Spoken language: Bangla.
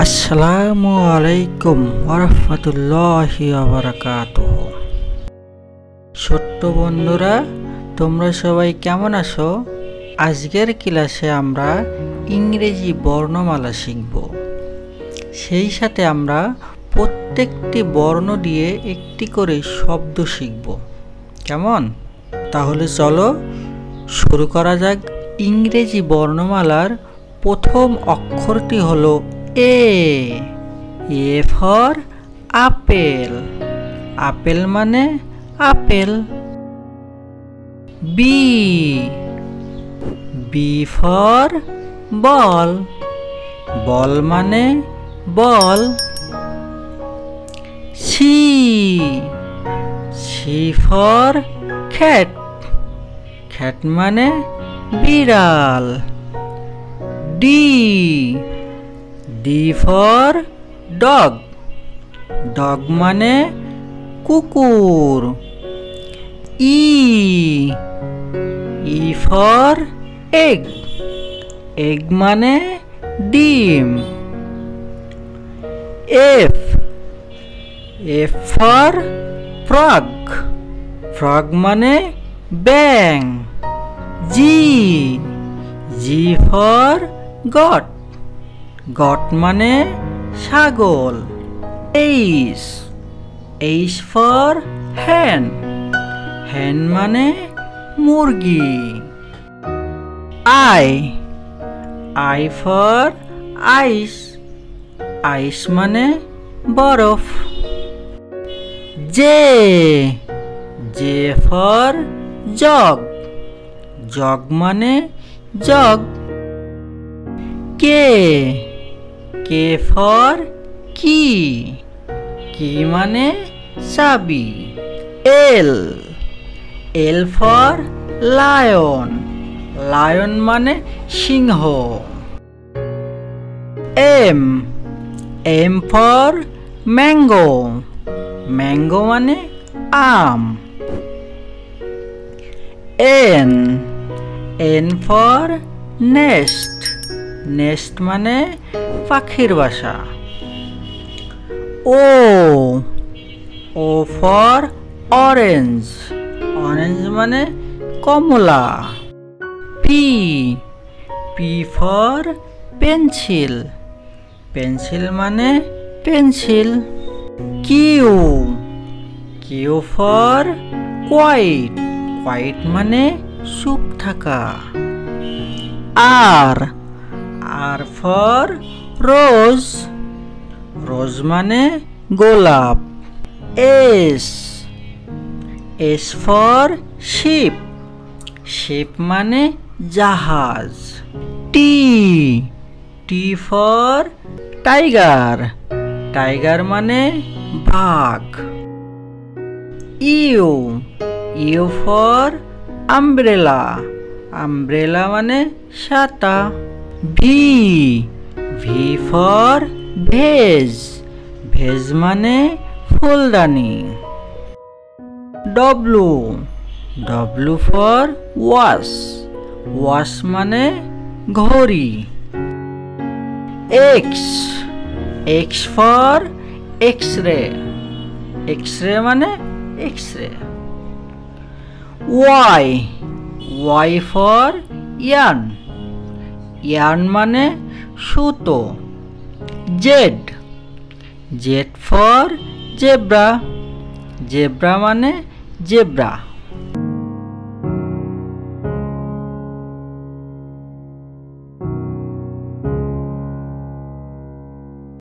আসসালামু আলাইকুম ওয়ারাহমাতুল্লাহি ওয়া বারাকাতুহু। ছোট্ট বন্ধুরা, তোমরা সবাই কেমন আছো? আজকের ক্লাসে আমরা ইংরেজি বর্ণমালা শিখব। সেই সাথে আমরা প্রত্যেকটি বর্ণ দিয়ে একটি করে শব্দ শিখব। কেমন? তাহলে চলো শুরু করা যাক। ইংরেজি বর্ণমালার প্রথম অক্ষরটি হলো A. A for apple. Apple মানে apple. B. B for ball. Ball মানে ball. C. C for cat. Cat মানে বিড়াল। D. D for dog. Dog মানে কুকুর। E. E for egg. Egg মানে ডিম। F. F for frog. Frog মানে ব্যাং। G. G for goat. Goat মানে ছাগল। H. H for hen. Hen মানে মুরগি। I. I for ice. Ice মানে বরফ। J. J for jug. Jug মানে jug. K. K for key. Key মানে চাবি। L. L for lion. Lion মানে সিংহ। M. M for mango. Mango মানে আম। N. N for nest. Nest মানে পাখির বাসা। O. O for orange. Orange মানে কমলা। P. P for pencil. Pencil মানে pencil. Q. Q for quiet. Quiet মানে চুপ থাকা। আর। আর ফর রোজ। রোজ মানে গোলাপ। S. S for ship. Ship মানে জাহাজ। T. T for tiger. Tiger মানে বাঘ। U. U for umbrella. Umbrella মানে ছাতা। V. V for vase. Vase মানে ফুলদানি। W. W for watch. Watch মানে ঘড়ি। X. X for X ray. X ray মানে X ray. Y. Y for yarn. Yarn মানে সুতো। Z. Z for zebra. Zebra মানে জেব্রা।